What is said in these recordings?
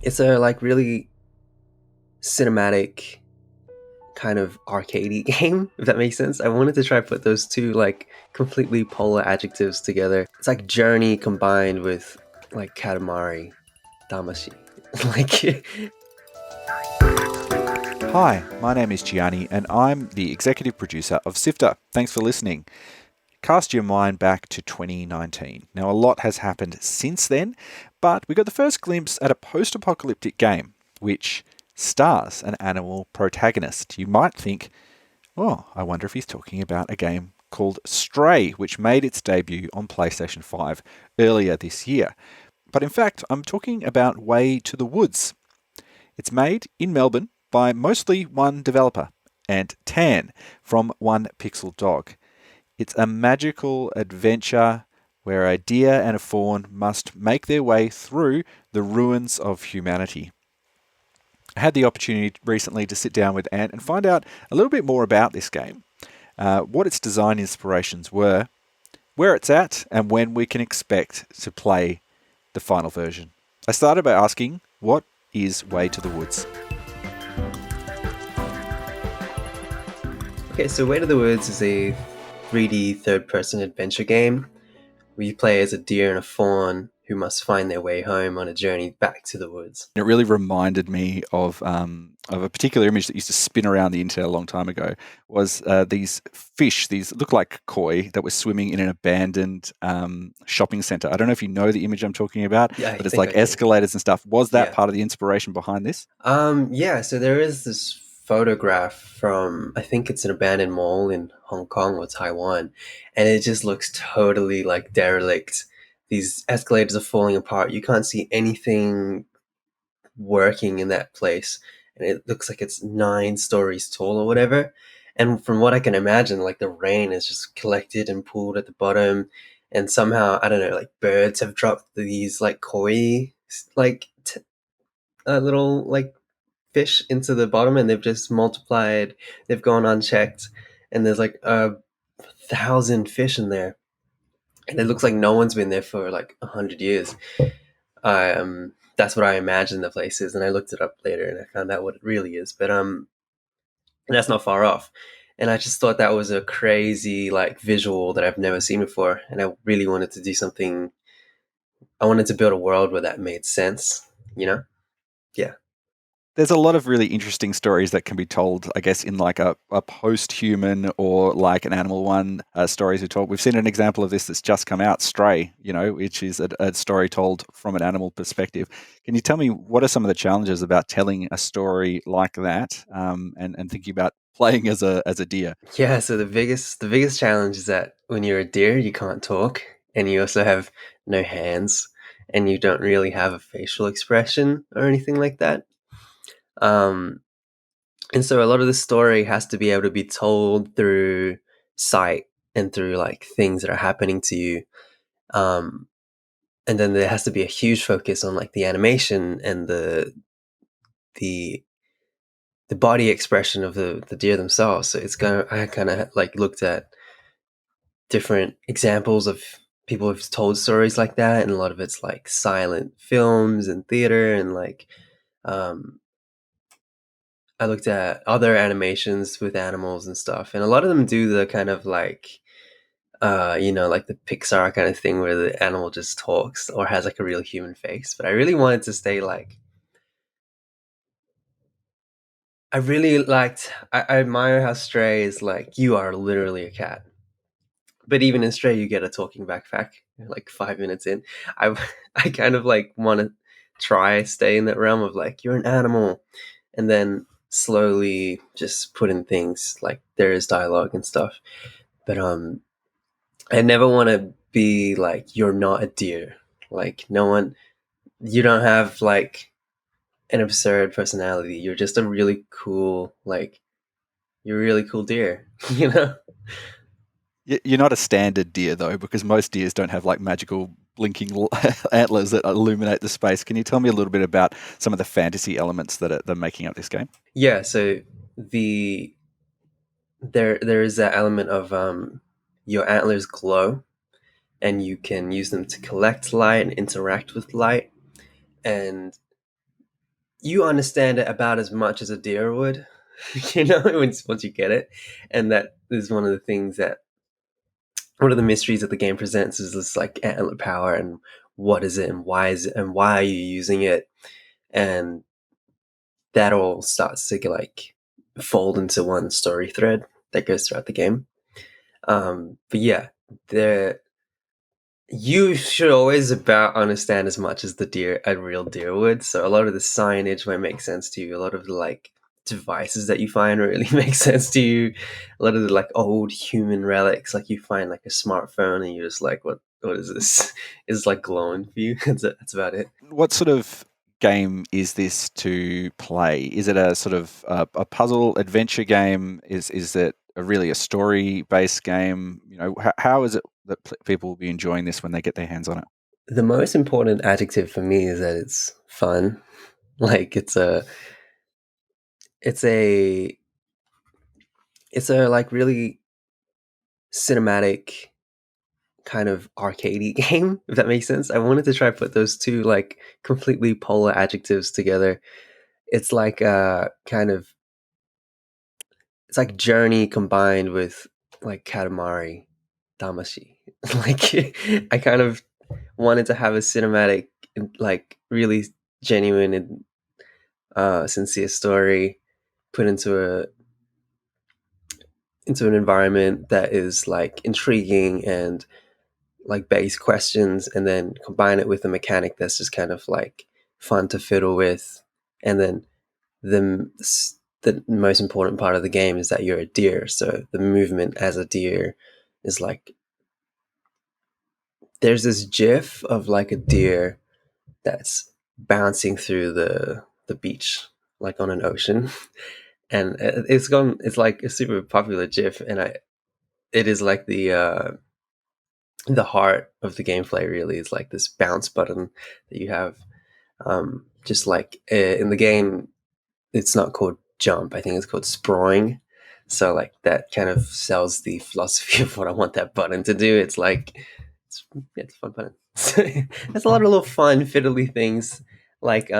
It's a like really cinematic kind of arcadey game, if that makes sense. I wanted to try to put those two like completely polar adjectives together. It's like Journey combined with like Katamari Damacy. like Hi, my name is Gianni and I'm the executive producer of SIFTER. Thanks for listening. Cast your mind back to 2019. Now, a lot has happened since then, but we got the first glimpse at a post-apocalyptic game which stars an animal protagonist. You might think, oh, I wonder if he's talking about a game called Stray, which made its debut on PlayStation 5 earlier this year. But in fact, I'm talking about Way to the Woods. It's made in Melbourne by mostly one developer, and Tan from onepixel.dog. It's a magical adventure where a deer and a fawn must make their way through the ruins of humanity. I had the opportunity recently to sit down with Ant and find out a little bit more about this game, what its design inspirations were, where it's at, and when we can expect to play the final version. I started by asking, what is Way to the Woods? Okay, so Way to the Woods is a 3D third-person adventure game where you play as a deer and a fawn who must find their way home on a journey back to the woods. It really reminded me of a particular image that used to spin around the internet a long time ago. Was these fish, these look like koi, that were swimming in an abandoned shopping center. I don't know if you know the image I'm talking about, Yeah, but it's like escalators and stuff. Was that part of the inspiration behind this? Yeah, so there is this photograph from, I think it's an abandoned mall in Hong Kong or Taiwan, and it just looks totally like derelict. These escalators are falling apart. You can't see anything working in that place, and it looks like it's 9 stories tall or whatever. And from what I can imagine, like the rain is just collected and pooled at the bottom, and somehow, I don't know, like birds have dropped these like koi, like little like fish into the bottom, and they've just multiplied. They've gone unchecked, and there's like 1,000 fish in there, and it looks like no one's been there for like 100 years. That's what I imagine the place is, and I looked it up later, and I found out what it really is. But that's not far off. And I just thought that was a crazy like visual that I've never seen before, and I really wanted to do something. I wanted to build a world where that made sense, you know? Yeah. There's a lot of really interesting stories that can be told, I guess, in like a post-human or like an animal one stories we told. We've seen an example of this that's just come out, Stray, which is a story told from an animal perspective. Can you tell me what are some of the challenges about telling a story like that, and thinking about playing as a deer? Yeah, so the biggest challenge is that when you're a deer, you can't talk, and you also have no hands, and you don't really have a facial expression or anything like that. Um, and so a lot of the story has to be able to be told through sight and through like things that are happening to you. Um, and then there has to be a huge focus on like the animation and the the body expression of the deer themselves. So I kind of like looked at different examples of people who've told stories like that, and a lot of it's like silent films and theater, and like um, I looked at other animations with animals and stuff, and a lot of them do the kind of like like the Pixar kind of thing where the animal just talks or has like a real human face. But I really wanted to stay like I admire how Stray is like you are literally a cat. But even in Stray, you get a talking backpack like 5 minutes in. I I kind of like want to try stay in that realm of like you're an animal, and then slowly just put in things like there is dialogue and stuff. But I never want to be like you're not a deer. Like no one, you don't have like an absurd personality. You're just a really cool you're a really cool deer. You know. You're not a standard deer though, because most deers don't have like magical blinking antlers that illuminate the space. Can you tell me a little bit about some of the fantasy elements that are making up this game? Yeah. So the there is that element of your antlers glow, and you can use them to collect light and interact with light. And you understand it about as much as a deer would, you know, once you get it. And that is one of the things that one of the mysteries that the game presents is this like antler power and what is it and why is it and why are you using it, and that all starts to like fold into one story thread that goes throughout the game. But yeah, the you should always about understand as much as a real deer would. So a lot of the signage might make sense to you. A lot of the like devices that you find really make sense to you. A lot of the like old human relics, like you find like a smartphone and you're just like, what is this? It's like glowing for you. That's about it. What sort of game is this to play? Is it a sort of a puzzle adventure game? Is it really a story based game? You know, how is it that people will be enjoying this when they get their hands on it? The most important adjective for me is that it's fun. Like it's a it's a like really cinematic kind of arcadey game, if that makes sense. I wanted to try to put those two like completely polar adjectives together. It's like kind of it's like Journey combined with like Katamari Damacy. Like I kind of wanted to have a cinematic, like really genuine and sincere story put into an environment that is like intriguing and like base questions, and then combine it with a mechanic that's just kind of like fun to fiddle with. And then the the most important part of the game is that you're a deer, so the movement as a deer is like there's this gif of like a deer that's bouncing through the beach like on an ocean. And it's like a super popular gif, and I it is like the heart of the gameplay really is like this bounce button that you have. Just like in the game, it's not called jump. I think it's called sprawling. So like that kind of sells the philosophy of what I want that button to do. It's like it's a fun button. So there's a lot of little fun fiddly things. Like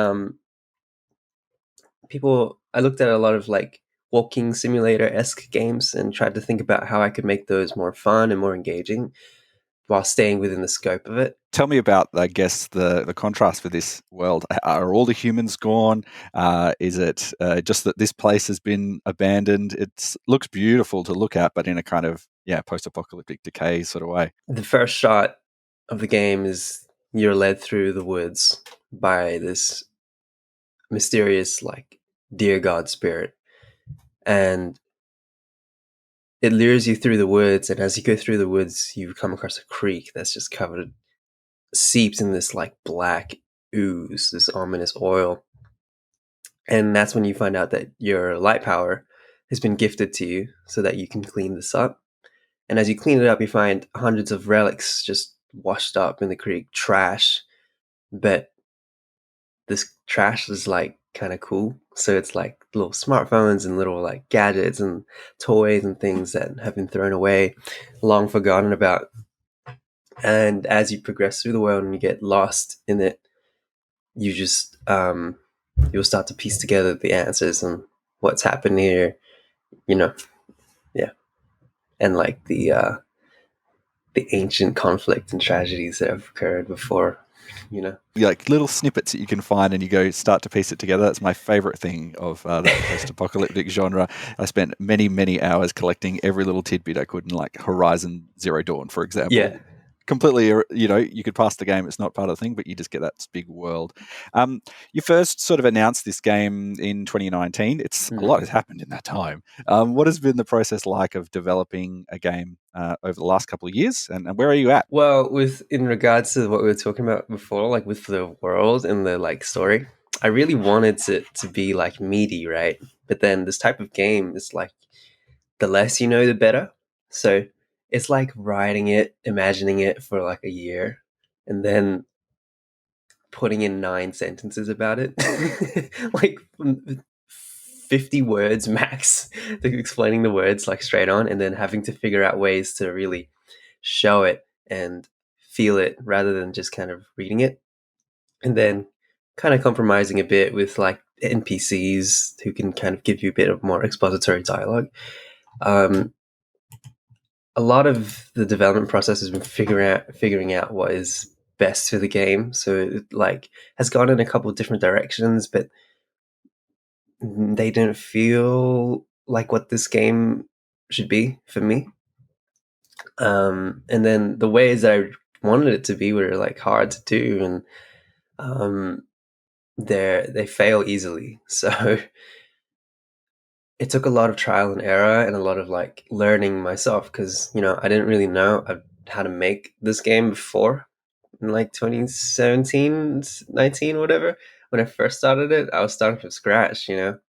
people, I looked at a lot of like walking simulator esque games and tried to think about how I could make those more fun and more engaging while staying within the scope of it. Tell me about, I guess, the contrast for this world. Are all the humans gone? Is it just that this place has been abandoned? It looks beautiful to look at, but in a kind of post-apocalyptic decay sort of way. The first shot of the game is you're led through the woods by this mysterious like deer god spirit, and it lures you through the woods. And as you go through the woods, you come across a creek that's just covered, seeped in this like black ooze, this ominous oil. And that's when you find out that your light power has been gifted to you so that you can clean this up. And as you clean it up, you find hundreds of relics just washed up in the creek, trash. But this trash is like kind of cool. So it's like little smartphones and little like gadgets and toys and things that have been thrown away, long forgotten about. And as you progress through the world and you get lost in it, you just you'll start to piece together the answers and what's happened here, you know. Yeah. And like the ancient conflict and tragedies that have occurred before, you know. Like little snippets that you can find and you go start to piece it together. That's my favorite thing of that post-apocalyptic genre. I spent many, many hours collecting every little tidbit I could in like Horizon Zero Dawn, for example. Yeah. Completely, you could pass the game. It's not part of the thing, but you just get that big world. You first sort of announced this game in 2019. It's a lot has happened in that time. What has been the process like of developing a game over the last couple of years, and where are you at? Well, with in regards to what we were talking about before, like with the world and the like story, I really wanted it to be like meaty, right? But then this type of game is like the less you know, the better. So it's like writing it, imagining it for like a year, and then putting in 9 sentences about it, like 50 words max, explaining the words like straight on, and then having to figure out ways to really show it and feel it rather than just kind of reading it. And then kind of compromising a bit with like NPCs who can kind of give you a bit of more expository dialogue. Um, a lot of the development process has been figuring out what is best for the game. So it like has gone in a couple of different directions, but they didn't feel like what this game should be for me. And then the ways that I wanted it to be were like hard to do, and they fail easily. So it took a lot of trial and error and a lot of like learning myself, because I didn't really know how to make this game before in like 2017, 19, whatever. When I first started it, I was starting from scratch.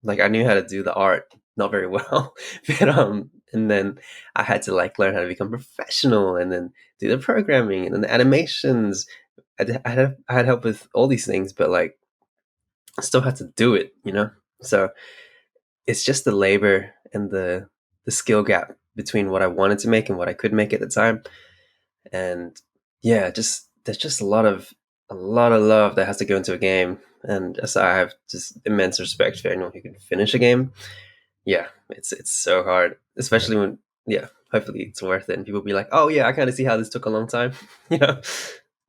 Like I knew how to do the art, not very well, but and then I had to like learn how to become professional, and then do the programming and then the animations. I had help with all these things, but like I still had to do it. So it's just the labor and the skill gap between what I wanted to make and what I could make at the time. And yeah, just there's just a lot of love that has to go into a game. And so I have just immense respect for anyone who can finish a game. Yeah, it's so hard, especially when, yeah, hopefully it's worth it and people be like, oh yeah, I kind of see how this took a long time. you know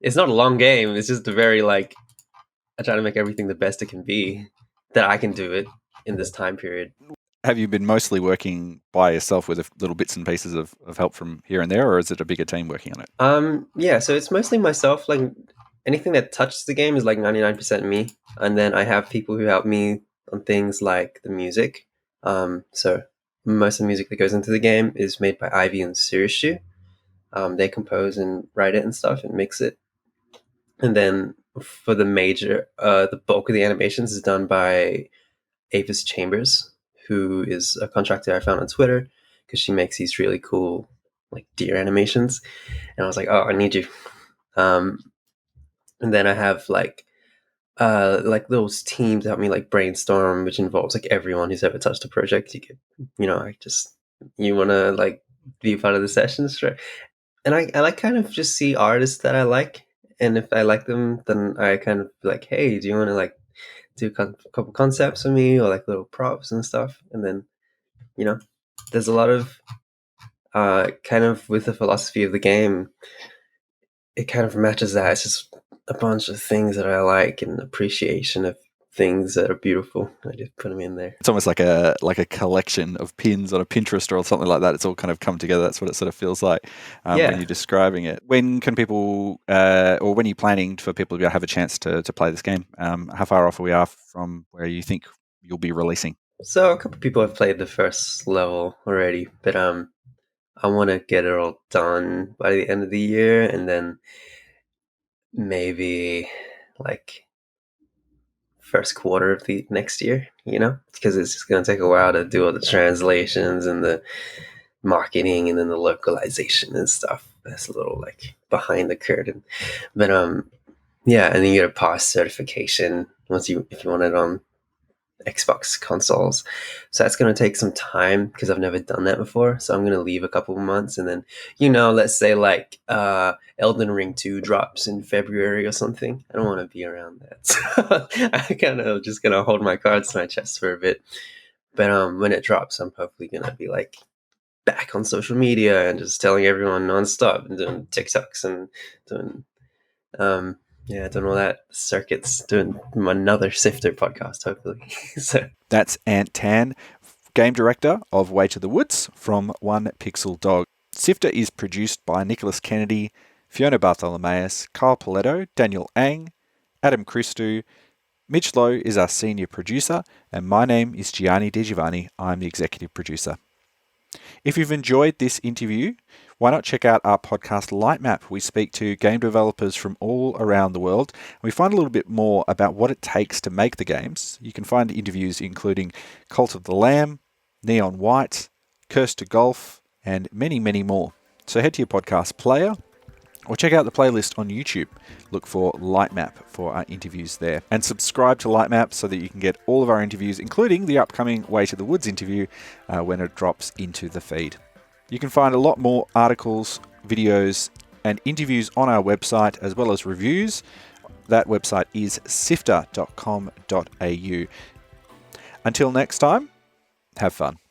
it's not a long game, it's just a very like, I try to make everything the best it can be, that I can do it in this time period. Have you been mostly working by yourself with little bits and pieces of help from here and there, or is it a bigger team working on it? Yeah, so it's mostly myself. Like anything that touches the game is like 99% me, and then I have people who help me on things like the music. So most of the music that goes into the game is made by Aivi and Surrashu. They compose and write it and stuff and mix it. And then for the bulk of the animations is done by Avis Chambers, who is a contractor I found on Twitter, because she makes these really cool like deer animations. And I was like, oh, I need you. Um, and then I have like those teams that help me like brainstorm, which involves like everyone who's ever touched a project. I just, you want to like be part of the sessions, right? And I like kind of just see artists that I like, and if I like them, then I kind of be like, hey, do you want to like do a couple concepts for me, or like little props and stuff? And then you know, there's a lot of kind of with the philosophy of the game, it kind of matches that. It's just a bunch of things that I like and appreciation of things that are beautiful. I just put them in there. It's almost like a collection of pins on a Pinterest or something like that. It's all kind of come together. That's what it sort of feels like when Yeah. you're describing it. When can people, or when are you planning for people to have a chance to play this game? How far off are we from where you think you'll be releasing? So a couple of people have played the first level already, but I want to get it all done by the end of the year, and then maybe like first quarter of the next year, because it's just going to take a while to do all the translations and the marketing and then the localization and stuff. That's a little like behind the curtain. But yeah, and then you get a pass certification if you want it on Xbox consoles. So that's going to take some time because I've never done that before. So I'm going to leave a couple of months, and then, let's say like Elden Ring 2 drops in February or something. I don't want to be around that. So I kind of just going to hold my cards to my chest for a bit. But when it drops, I'm hopefully going to be like back on social media and just telling everyone nonstop and doing TikToks and doing doing all that circuits, doing another SIFTER podcast, hopefully. So That's Ant Tan, game director of Way to the Woods from onepixel.dog. SIFTER is produced by Nicholas Kennedy, Fiona Bartholomaeus, Kyle Pauletto, Daniel Ang, Adam Christou. Mitch Lowe is our senior producer, and my name is Gianni Di Giovanni. I'm the executive producer. If you've enjoyed this interview, why not check out our podcast Lightmap? We speak to game developers from all around the world. We find a little bit more about what it takes to make the games. You can find interviews including Cult of the Lamb, Neon White, Curse to Golf, and many, many more. So head to your podcast player or check out the playlist on YouTube. Look for Lightmap for our interviews there. And subscribe to Lightmap so that you can get all of our interviews, including the upcoming Way to the Woods interview when it drops into the feed. You can find a lot more articles, videos, and interviews on our website, as well as reviews. That website is sifter.com.au. Until next time, have fun.